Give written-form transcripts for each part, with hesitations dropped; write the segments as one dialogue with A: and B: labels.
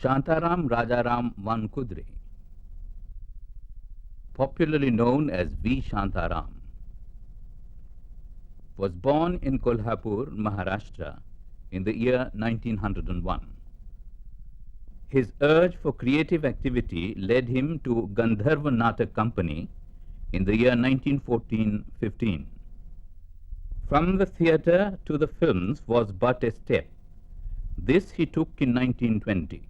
A: Shantaram Rajaram Vankudre, popularly known as V. Shantaram, was born in Kolhapur, Maharashtra in the year 1901. His urge for creative activity led him to Gandharva Natak Company in the year 1914-15. From the theatre to the films was but a step. This he took in 1920.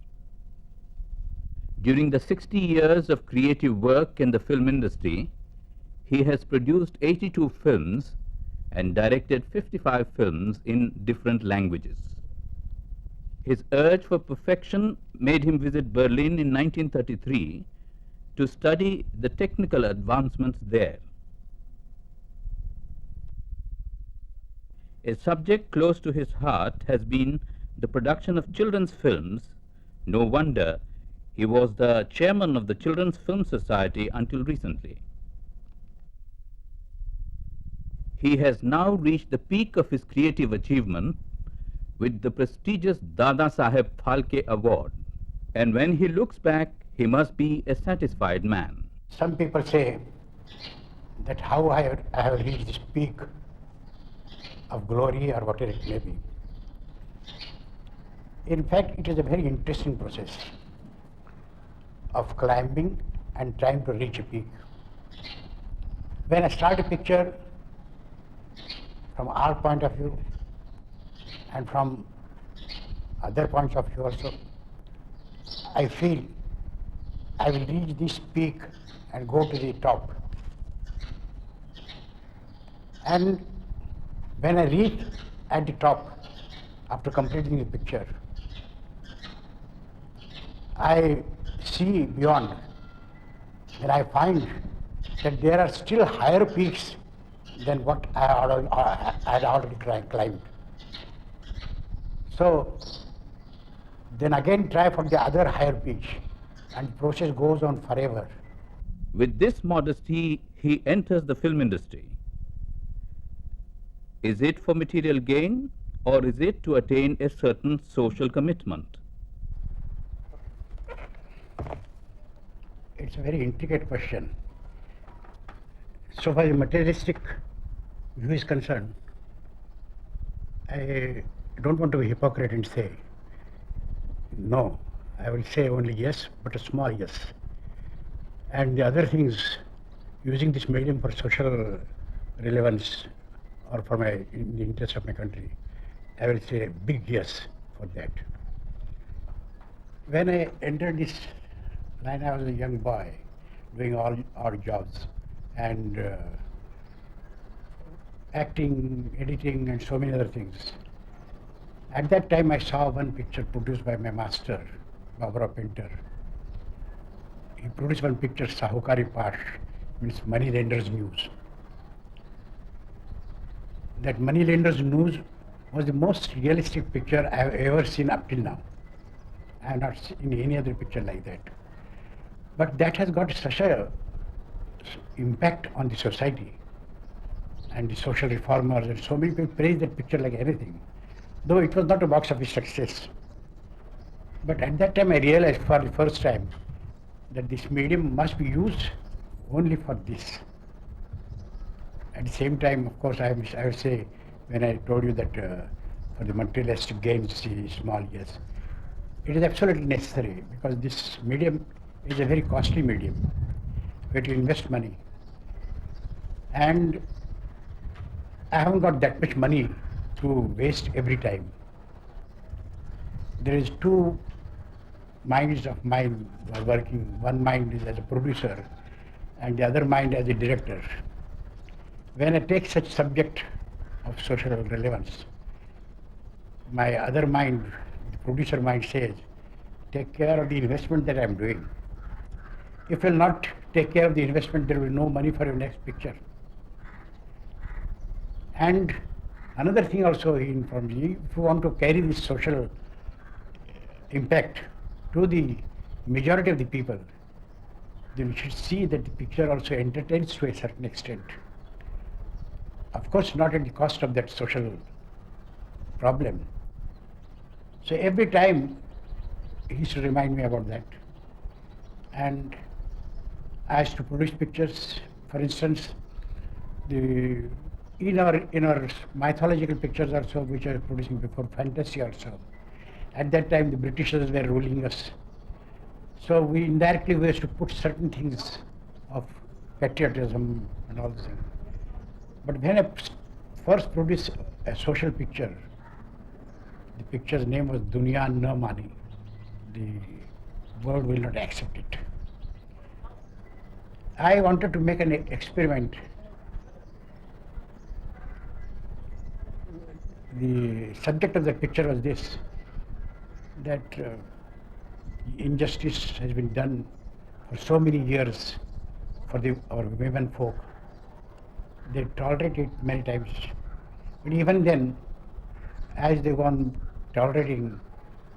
A: During the 60 years of creative work in the film industry, he has produced 82 films and directed 55 films in different languages. His urge for perfection made him visit Berlin in 1933 to study the technical advancements there. A subject close to his heart has been the production of children's films. No wonder he was the chairman of the Children's Film Society until recently. He has now reached the peak of his creative achievement with the prestigious Dada Saheb Phalke Award. And when he looks back, he must be a satisfied man.
B: Some people say that how I have reached this peak of glory or whatever it may be. In fact, it is a very interesting process of climbing and trying to reach a peak. When I start a picture, from our point of view and from other points of view also, I feel I will reach this peak and go to the top. And when I reach at the top, after completing the picture, I see beyond, and I find that there are still higher peaks than what I had already climbed. So then again try for the other higher peaks, and the process goes on forever.
A: With this modesty, he enters the film industry. Is it for material gain, or is it to attain a certain social commitment?
B: It's a very intricate question. So far as the materialistic view is concerned, I don't want to be a hypocrite and say no. I will say only yes, but a small yes. And the other things, using this medium for social relevance or for in the interest of my country, I will say a big yes for that. When I entered this line, I was a young boy doing all odd jobs and acting, editing, and so many other things. At that time, I saw one picture produced by my master, Baburao Painter. He produced one picture, Sahukari Pash, means Money Lender's News. That Money Lender's News was the most realistic picture I have ever seen up till now. I have not seen any other picture like that. But that has got such a impact on the society and the social reformers, and so many people praise that picture like anything, though it was not a box office success. But at that time I realized for the first time that this medium must be used only for this. At the same time, of course, I would say, when I told you that for the materialistic gains, the small yes, it is absolutely necessary, because this medium is a very costly medium where to invest money. And I haven't got that much money to waste every time. There is two minds of mine who are working. One mind is as a producer and the other mind as a director. When I take such subject of social relevance, my other mind, the producer mind says, take care of the investment that I'm doing. If you'll not take care of the investment, there will be no money for your next picture. And another thing also he informs me, if you want to carry this social impact to the majority of the people, then we should see that the picture also entertains to a certain extent. Of course, not at the cost of that social problem. So every time he used to remind me about that. And I used to produce pictures. For instance, in our mythological pictures also, which I was producing before, fantasy also. At that time, the Britishers were ruling us. So we indirectly we used to put certain things of patriotism and all this thing. But when I first produced a social picture, the picture's name was Dunya Na Mani. The world will not accept it. I wanted to make an experiment. The subject of the picture was this, that injustice has been done for so many years for our women folk. They tolerate it many times. But even then, as they go on tolerating,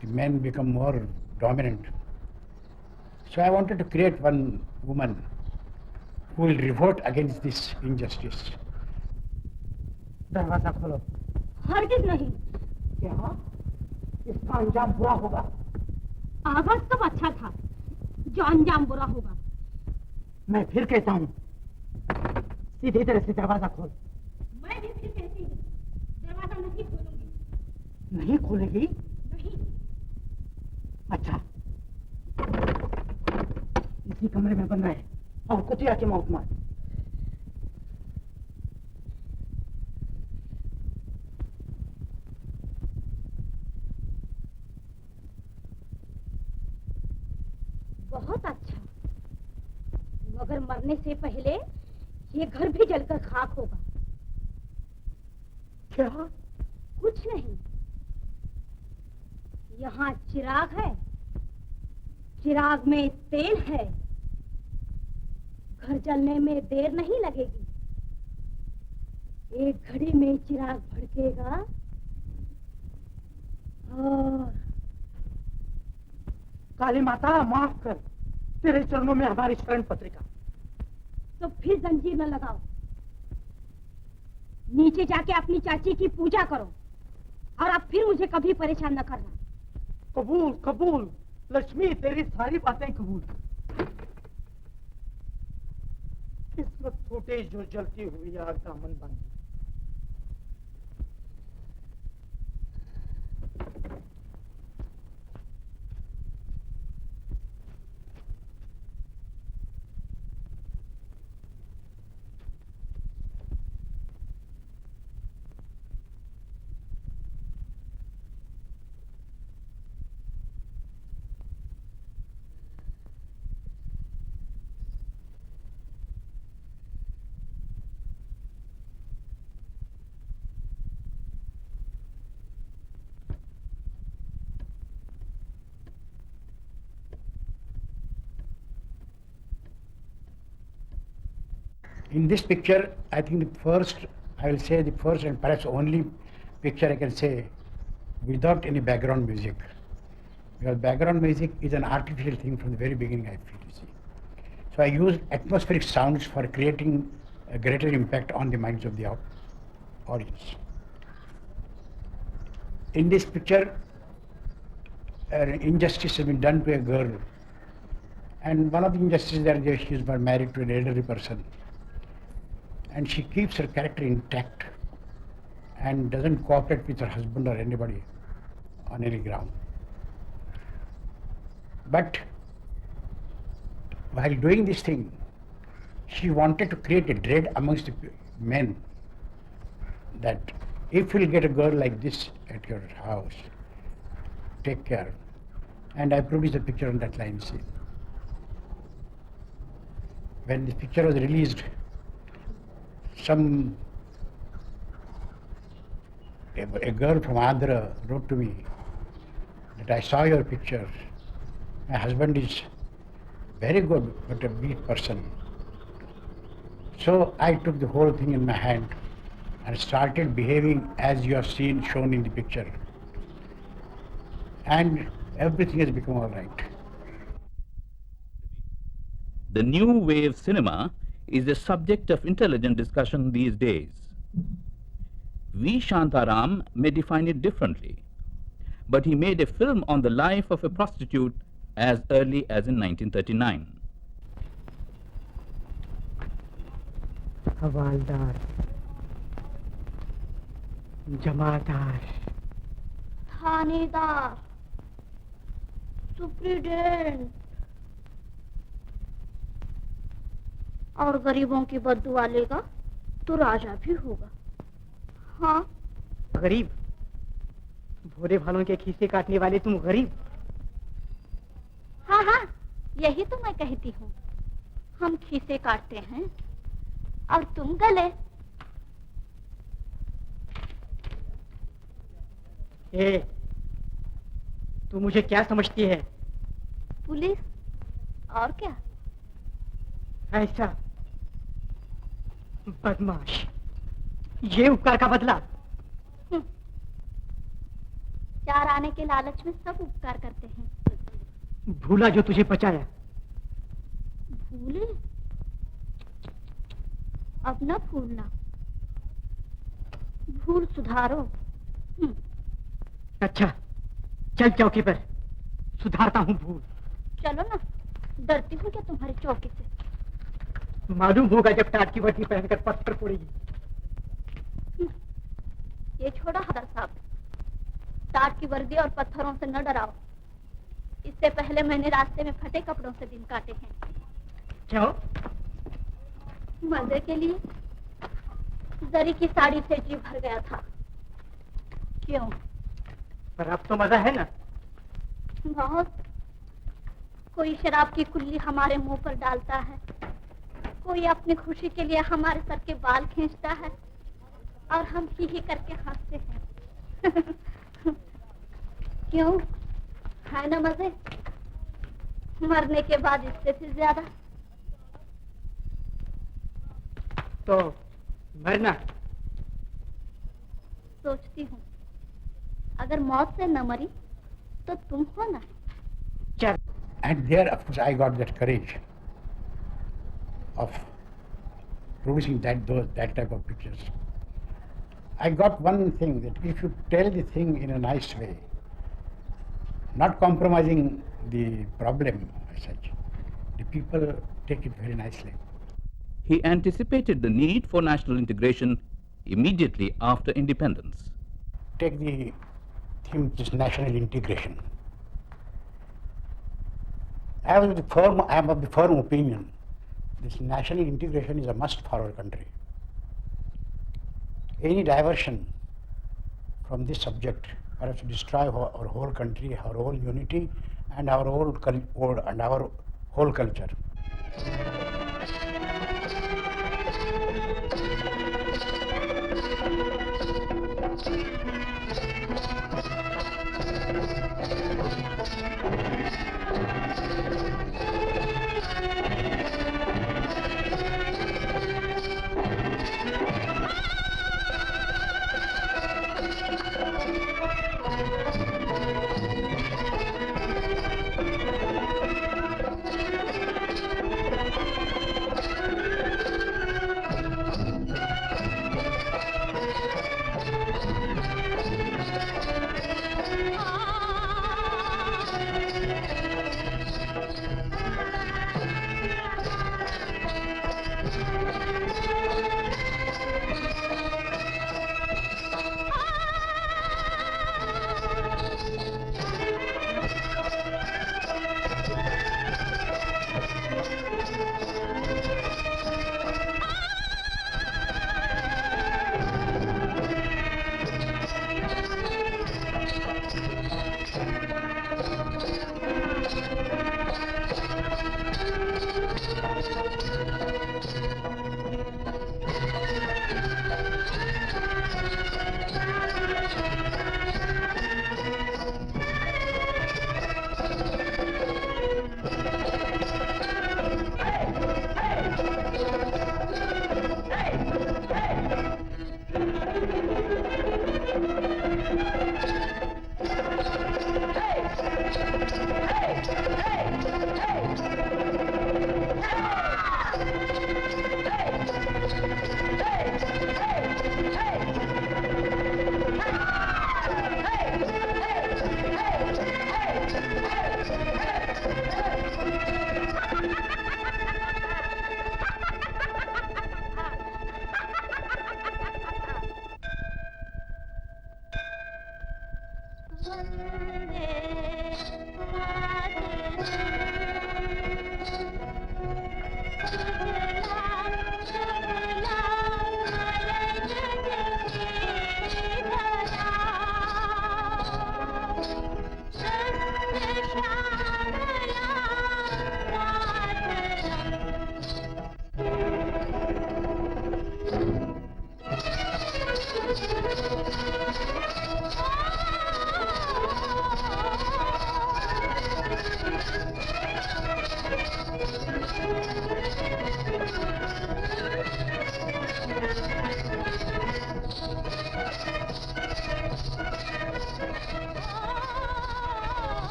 B: the men become more dominant. So I wanted to create one woman who will revolt against this injustice.
C: दरवाजा खोलो।
D: हरगिज नहीं।
C: क्या? इसका अंजाम बुरा होगा।
D: आगाज तो अच्छा था, जो अंजाम बुरा होगा।
C: मैं फिर कहता हूँ, सीधी तरह से दरवाजा खोल।
D: मैं भी फिर कहती हूँ, दरवाजा नहीं खोलूंगी।
C: नहीं खोलेगी?
D: नहीं।
C: अच्छा, इसी कमरे में बंद रहे और कुतिया की मौत मार।
D: बहुत अच्छा, मगर मरने से पहले ये घर भी जलकर खाक होगा।
C: क्या?
D: कुछ नहीं। यहाँ चिराग है, चिराग में तेल है। घर जलने में देर नहीं लगेगी। एक घड़ी में चिराग भड़केगा और
C: काली माता माफ कर, तेरे चरणों में हमारी शरण पत्रिका।
D: तो फिर जंजीर न लगाओ, नीचे जाके अपनी चाची की पूजा करो और अब फिर मुझे कभी परेशान न करना।
C: कबूल कबूल, लक्ष्मी तेरी सारी बातें कबूल। किस्मत टूटे जो जलती हुई आग दामन बन।
B: In this picture, I think I will say the first and perhaps only picture I can say without any background music. Because background music is an artificial thing from the very beginning, I feel, you see. So I used atmospheric sounds for creating a greater impact on the minds of the audience. In this picture, an injustice has been done to a girl. And one of the injustices that she is married to an elderly person. And she keeps her character intact and doesn't cooperate with her husband or anybody on any ground. But while doing this thing, she wanted to create a dread amongst the men that if you'll get a girl like this at your house, take care. And I produced a picture on that line, see. When this picture was released, some a girl from Andhra wrote to me that I saw your picture. My husband is very good, but a weak person. So I took the whole thing in my hand and started behaving as you have seen shown in the picture. And everything has become all right.
A: The new wave cinema is a subject of intelligent discussion these days. V. Shantaram may define it differently, but he made a film on the life of a prostitute as early as in 1939.
C: Havildar, जमादार,
D: थानेदार, superintendent और गरीबों की बद्दुआ लेगा तो राजा भी होगा। हाँ,
C: गरीब, भोले भालों के खीसे काटने वाले तुम गरीब।
D: हाँ हाँ, यही तो मैं कहती हूँ। हम खीसे काटते हैं और तुम गले।
C: ए, तू मुझे क्या समझती है?
D: पुलिस, और क्या?
C: ऐसा बदमाश, ये उपकार का बदला।
D: चार आने के लालच में सब उपकार करते हैं।
C: भूला जो तुझे बचाया।
D: भूले? अब न भूलना, भूल सुधारो।
C: अच्छा, चल चौकी पर, सुधारता हूँ भूल।
D: चलो ना, डरती हूँ क्या तुम्हारी चौकी से?
C: मालूम होगा जब टाट की वर्दी पहनकर पत्थर फोड़ेगी।
D: ये छोड़ो हदर साहब, टाट की वर्दी और पत्थरों से न डराओ। इससे पहले मैंने रास्ते में फटे कपड़ों से दिन काटे हैं।
C: क्यों?
D: मजे के लिए। जरी की साड़ी से जी भर गया था। क्यों?
C: पर अब तो मजा है ना?
D: बहुत। कोई शराब की कुल्ली हमारे मुंह पर डालता है, कोई अपनी खुशी के लिए हमारे सर के बाल खींचता है और हम ही करके हंसते हैं। क्यों? है ना मजे? मरने के बाद इससे भी ज्यादा।
C: तो मरना?
D: सोचती हूँ अगर मौत से न मरी तो तुम हो ना।
C: चल।
B: And there, of course, I got that courage of producing that type of pictures. I got one thing, that if you tell the thing in a nice way, not compromising the problem as such, the people take it very nicely.
A: He anticipated the need for national integration immediately after independence.
B: Take the theme, this national integration. I am of the firm opinion, this national integration is a must for our country. Any diversion from this subject perhaps destroy our whole country, our whole unity, and our whole culture.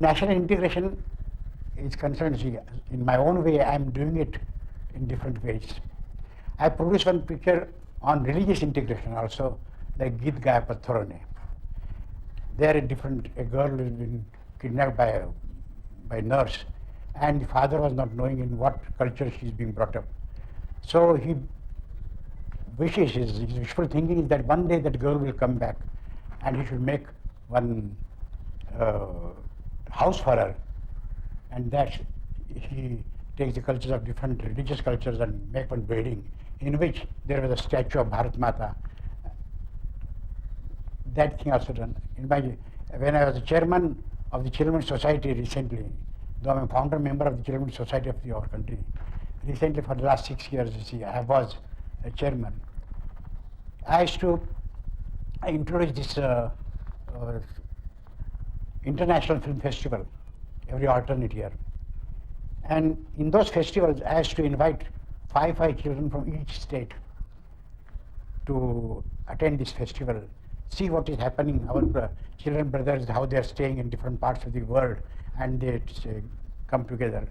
B: National integration is concerned, see, in my own way, I am doing it in different ways. I produced one picture on religious integration also, like Git Gaya Patharone. There a girl has been kidnapped by a nurse, and the father was not knowing in what culture she is being brought up. So he wishes, his wishful thinking is that one day that girl will come back and he should make one house for her, and that he takes the cultures of different religious cultures and make one building in which there was a statue of Bharat Mata. That thing also done. When I was the chairman of the Children's Society recently, though I'm a founder member of the Children's Society of our country, recently for the last 6 years, you see, I was a chairman. I used to introduce this International Film Festival every alternate year. And in those festivals, I used to invite five children from each state to attend this festival, see what is happening, our children brothers, how they are staying in different parts of the world, and they come together.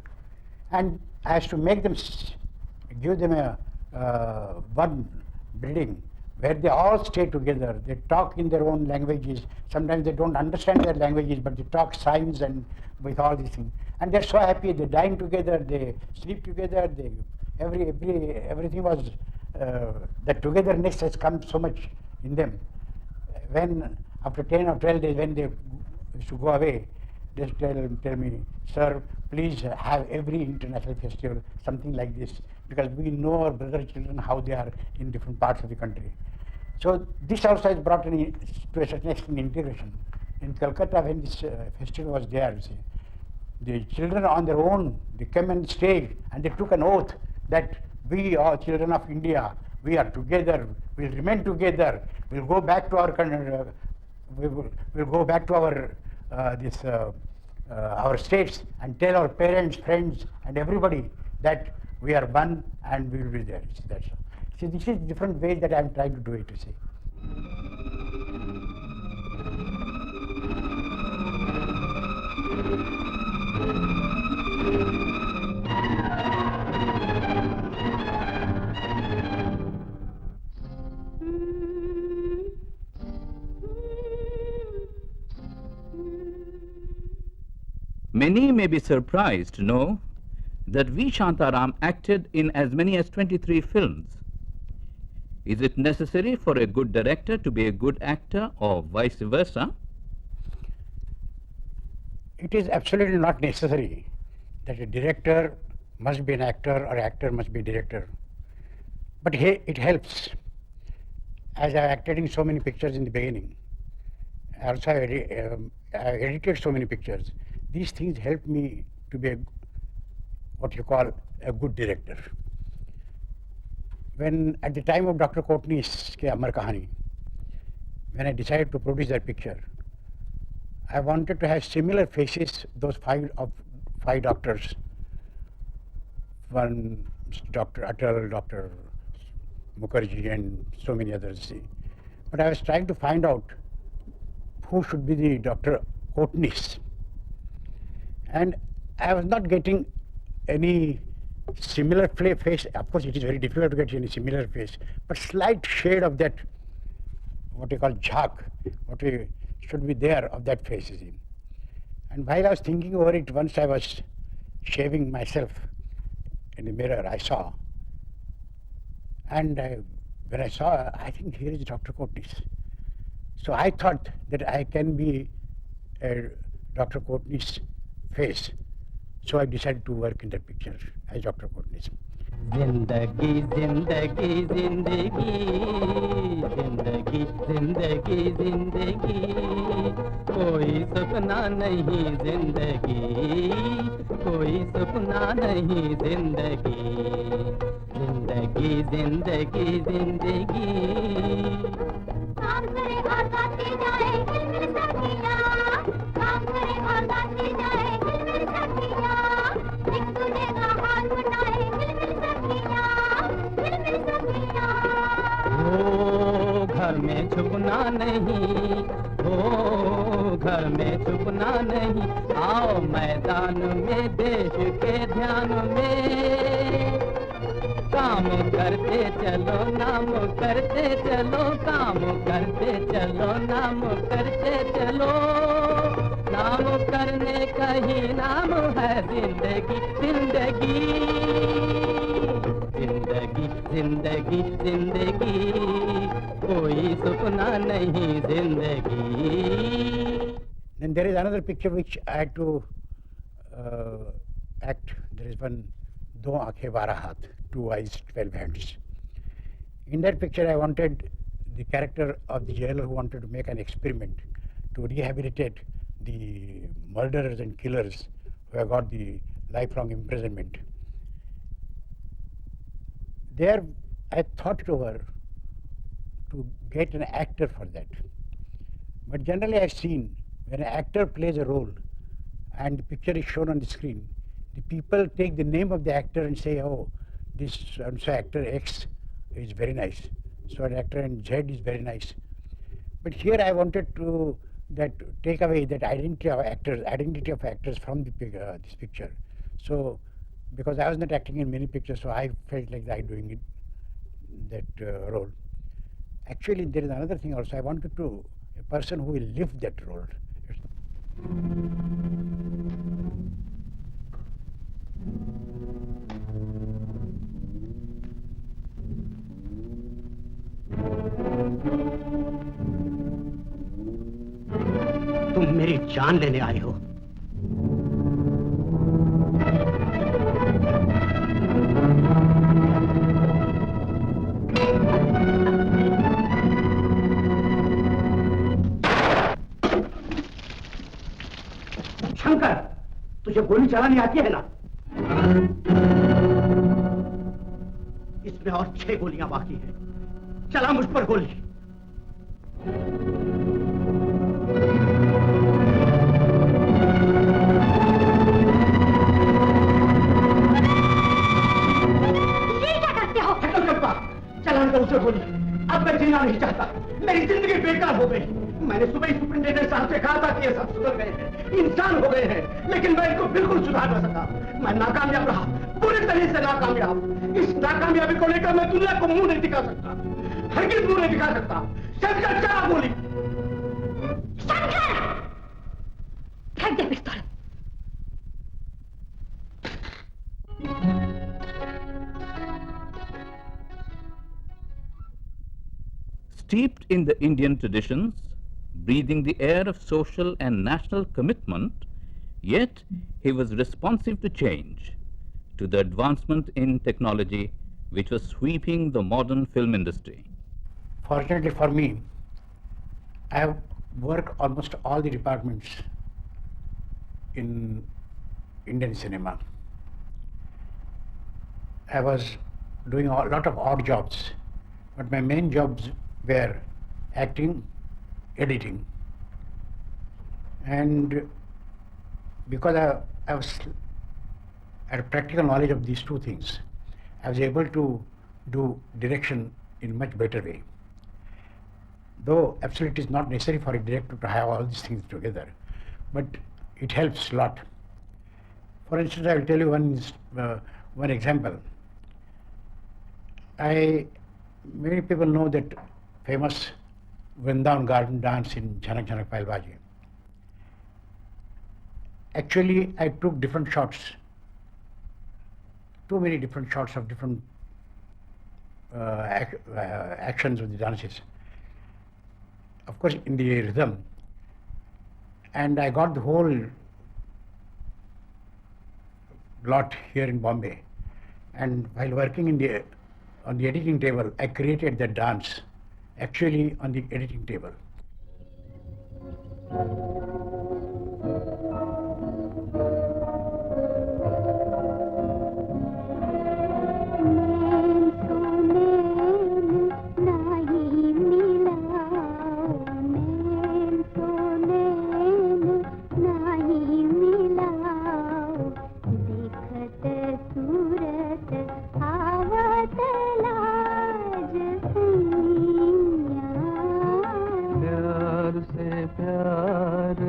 B: And I used to make them, give them one building where they all stay together. They talk in their own languages. Sometimes they don't understand their languages, but they talk signs and with all these things. And they're so happy. They dine together. They sleep together. Everything was that togetherness has come so much in them. When after 10 or 12 days, when they used to go away, they tell me, sir, please have every international festival something like this, because we know our brother children how they are in different parts of the country. So this also has brought in, to a certain extent, integration. In Calcutta, when this festival was there, you see, the children on their own, they came and stayed, and they took an oath that we are children of India, we are together, we'll remain together, we'll go back to our country, we'll go back to our states and tell our parents, friends, and everybody that we are one and we will be there. That's all. See, this is different ways that I am trying to do it, you see.
A: Many may be surprised to know that V. Shantaram acted in as many as 23 films. Is it necessary for a good director to be a good actor, or vice versa?
B: It is absolutely not necessary that a director must be an actor or actor must be a director. But it helps. As I acted in so many pictures in the beginning, also I edited so many pictures. These things help me to be what you call a good director. When at the time of Dr. Courtney's Amar Kahani, when I decided to produce that picture, I wanted to have similar faces, those five doctors, one Dr. Atal, Dr. Mukherjee, and so many others. See. But I was trying to find out who should be the Dr. Courtney's. And I was not getting any similar face. Of course, it is very difficult to get any similar face, but slight shade of that, what you call jhak, what should be there of that face. And while I was thinking over it, once I was shaving myself in the mirror, I saw. And when I saw, I think here is Dr. Courtney's. So I thought that I can be Dr. Courtney's face. So I decided to work in that picture as Dr. Courtney's.
E: जिंदगी जिंदगी जिंदगी जिंदगी जिंदगी जिंदगी कोई सपना नहीं जिंदगी कोई सपना नहीं जिंदगी जिंदगी जिंदगी जिंदगी
D: काम करे और गाते जाए खिलमिल सखियाँ काम करे और गाते जाए खिलमिल सखियाँ एक दूजे का हाल बनाए खिलमिल सखियाँ
E: हो घर में छुपना नहीं हो घर घर में छुपना नहीं, आओ मैदान में देश के ध्यान में। काम करते चलो नाम करते चलो, काम करते चलो नाम करते चलो। नाम करने का ही नाम है जिंदगी, जिंदगी जिंदगी जिंदगी जिंदगी, कोई सपना नहीं जिंदगी।
B: Then there is another picture which I had to act. There is one Do Aankhein Bara Haath, 2 eyes, 12 hands. In that picture, I wanted the character of the jailer who wanted to make an experiment to rehabilitate the murderers and killers who have got the lifelong imprisonment. There, I thought it over to get an actor for that. But generally, I've seen when an actor plays a role and the picture is shown on the screen, the people take the name of the actor and say, oh, this so actor X is very nice, so an actor and Z is very nice. But here I wanted to take away that identity of actors from the this picture. So, because I was not acting in many pictures, so I felt like I doing that role. Actually, there is another thing also. I wanted a person who will live that role.
C: तुम मेरी जान लेने आए हो। शंकर, तुझे गोली चलानी आती है ना? इसमें और 6 गोलियां बाकी हैं। चला मुझ पर गोली। उसे बोली, अब मैं जीना नहीं चाहता, मेरी जिंदगी बेकार हो गई। मैंने सुबह ही सुपरिंटेंडेंट साहब से कहा था कि ये सब सुधर गए हैं, इंसान हो गए हैं, लेकिन मैं इनको बिल्कुल सुधार न सका। मैं नाकामयाब रहा, पूरी तरह से नाकामयाब। इस नाकामयाबी को लेकर मैं दुनिया को मुंह नहीं दिखा सकता, हरगिज़ मुंह नहीं दिखा सकता। शंकर, चला गोली। शंकर, फेंक दे पिस्तौल।
A: Steeped in the Indian traditions, breathing the air of social and national commitment, yet he was responsive to change, to the advancement in technology which was sweeping the modern film industry.
B: Fortunately for me, I have worked almost all the departments in Indian cinema. I was doing a lot of odd jobs, but my main jobs were acting, editing, and because I had a practical knowledge of these two things, I was able to do direction in a much better way. Though absolutely it's not necessary for a director to have all these things together, but it helps a lot. For instance, I will tell you one example. Many people know that famous Vrindavan garden dance in Jhanak Jhanak Pailbazi. Actually, I took different shots, too many different shots of different actions of the dances. Of course, in the rhythm, and I got the whole lot here in Bombay. And while working on the editing table, I created the dance actually on the editing table.
E: प्यार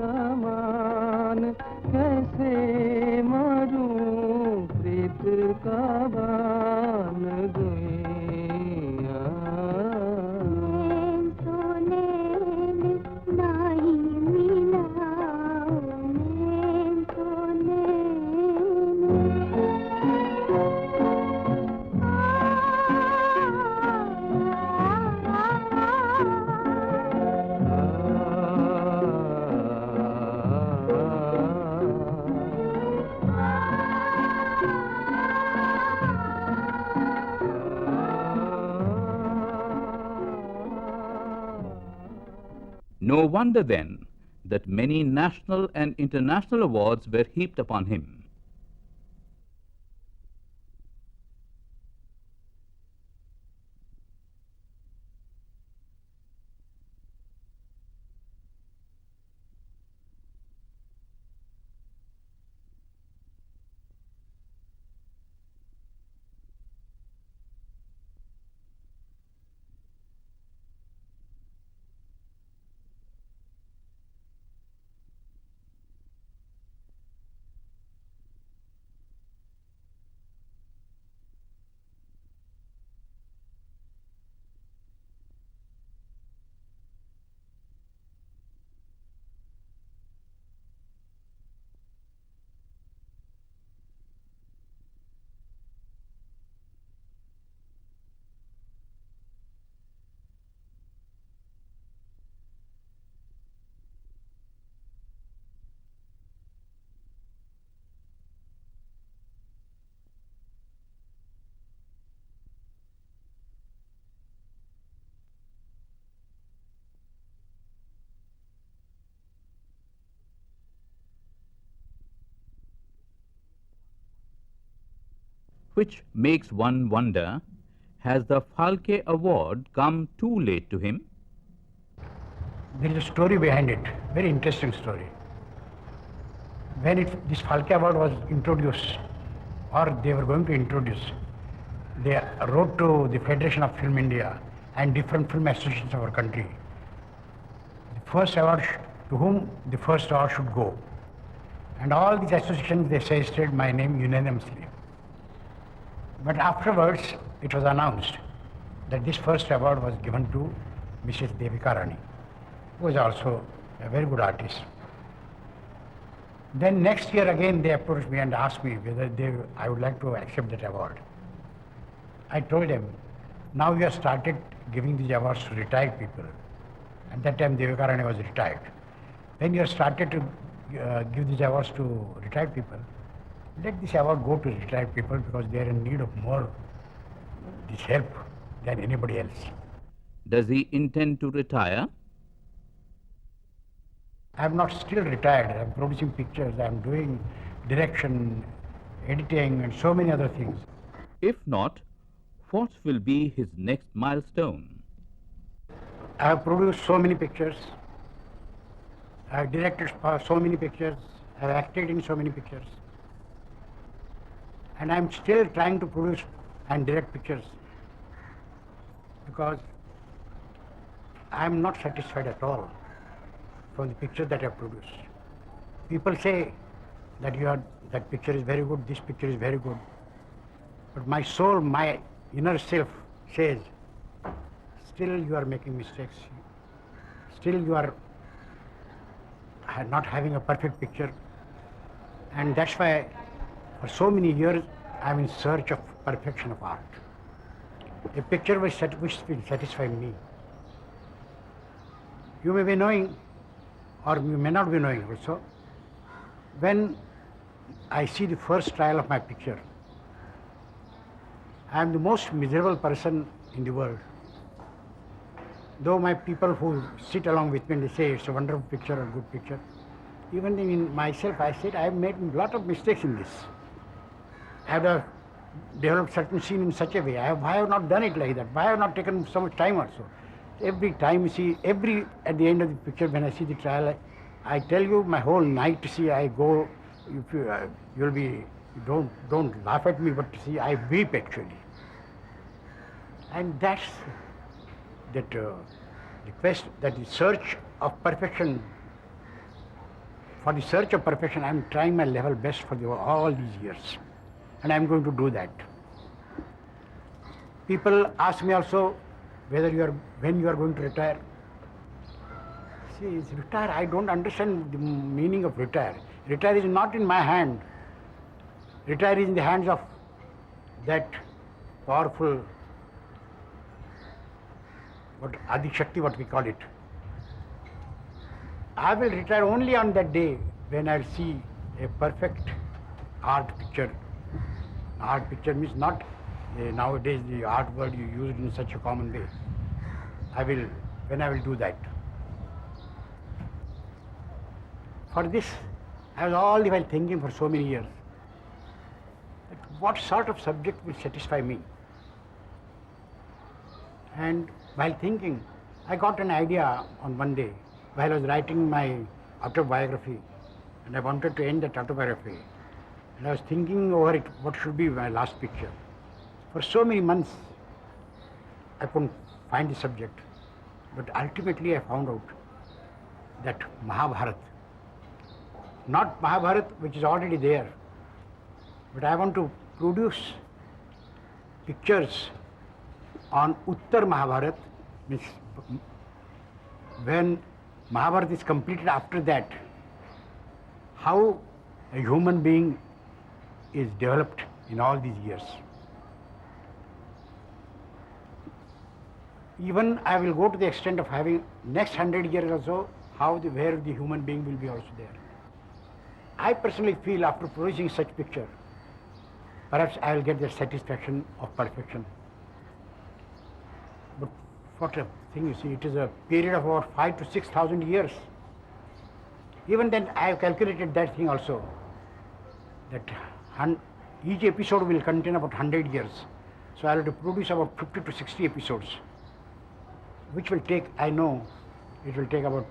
E: समान, कैसे मारूं प्रीत का बान गुइया।
A: No wonder then that many national and international awards were heaped upon him. Which makes one wonder, has the Falke Award come too late to him?
B: There is a story behind it, very interesting story. When this Falke Award was introduced, or they were going to introduce, they wrote to the Federation of Film India and different film associations of our country. The first award, to whom the first award should go. And all these associations, they suggested my name unanimously. But afterwards, it was announced that this first award was given to Mrs. Devika Rani, who was also a very good artist. Then next year again they approached me and asked me whether I would like to accept that award. I told them, now you have started giving these awards to retired people. At that time Devika Rani was retired. When you have started to give these awards to retired people, let this award go to retired people because they are in need of more this help than anybody else.
A: Does he intend to retire?
B: I am not still retired. I am producing pictures, I am doing direction, editing and so many other things.
A: If not, what will be his next milestone?
B: I have produced so many pictures. I have directed so many pictures. I have acted in so many pictures. And I am still trying to produce and direct pictures because I am not satisfied at all from the picture that I have produced. People say that that picture is very good, this picture is very good. But my soul, my inner self says, still you are making mistakes. Still you are not having a perfect picture. And that's why for so many years I am in search of perfection of art. A picture which will satisfy me. You may be knowing, or you may not be knowing also, when I see the first trial of my picture, I am the most miserable person in the world. Though my people who sit along with me and they say it's a wonderful picture, a good picture, even in myself I said I have made a lot of mistakes in this. I have developed certain scene in such a way. Why have not done it like that? Why have not taken so much time also? Every time you see, at the end of the picture when I see the trial, I tell you my whole night, see, I go, don't laugh at me, but see, I weep actually. And that's that the quest, that the search of perfection for the search of perfection, I am trying my level best for all these years. And I am going to do that. People ask me also when you are going to retire. See, it's retire. I don't understand the meaning of retire. Retire is not in my hand. Retire is in the hands of that powerful, Adi Shakti, what we call it. I will retire only on that day when I see a perfect art picture. Art picture means not nowadays the art word you use in such a common way. When I will do that. For this, I was all the while thinking for so many years that what sort of subject will satisfy me. And while thinking, I got an idea on one day while I was writing my autobiography, and I wanted to end that autobiography. And I was thinking over it, what should be my last picture. For so many months, I couldn't find the subject. But ultimately I found out that Mahabharata, not Mahabharata which is already there, but I want to produce pictures on Uttar Mahabharata, means when Mahabharata is completed after that, how a human being is developed in all these years. Even I will go to the extent of having next 100 years or so, where the human being will be also there. I personally feel after producing such picture, perhaps I will get the satisfaction of perfection. But what a thing, you see, it is a period of about 5,000 to 6,000 years. Even then I have calculated that thing also, that each episode will contain about 100 years. So I will have to produce about 50 to 60 episodes, which will take, I know, it will take about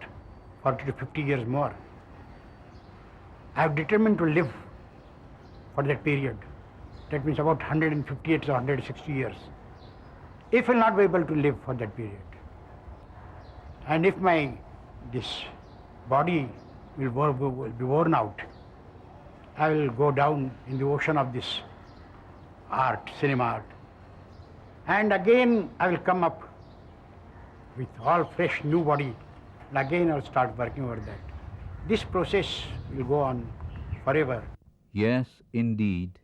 B: 40 to 50 years more. I have determined to live for that period. That means about 158 or 160 years. If I will not be able to live for that period, and if this body will be worn out, I will go down in the ocean of this art, cinema art, and again I will come up with all fresh new body, and again I will start working over that. This process will go on forever.
A: Yes, indeed.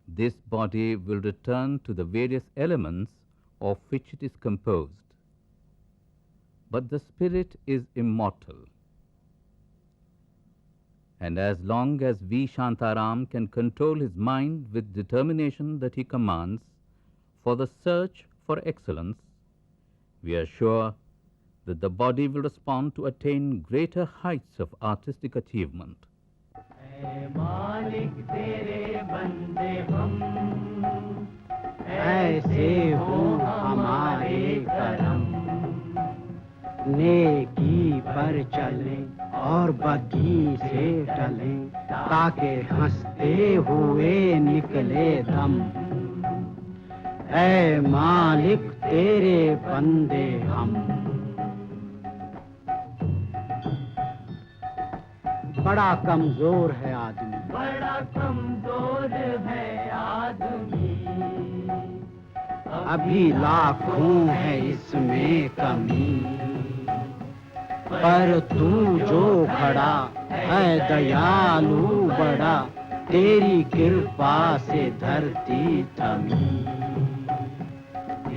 A: This body will return to the various elements of which it is composed. But the spirit is immortal. And as long as V. Shantaram can control his mind with determination that he commands for the search for excellence, we are sure that the body will respond to attain greater heights of artistic achievement.
B: ऐसे हो हमारे करम, नेकी पर चलें और बदगी से टलें, ताकि हंसते हुए निकले दम। ऐ मालिक तेरे बंदे हम। बड़ा कमजोर है आदमी, बड़ा कमजोर है आदमी, अभी लाखों है इसमें कमी, पर तू जो खड़ा है दयालु बड़ा, तेरी कृपा से धरती थमी।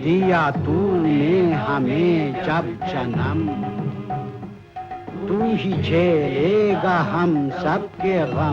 B: दिया तूने हमें जब जन्म, तू ही झेलेगा हम सबके गम।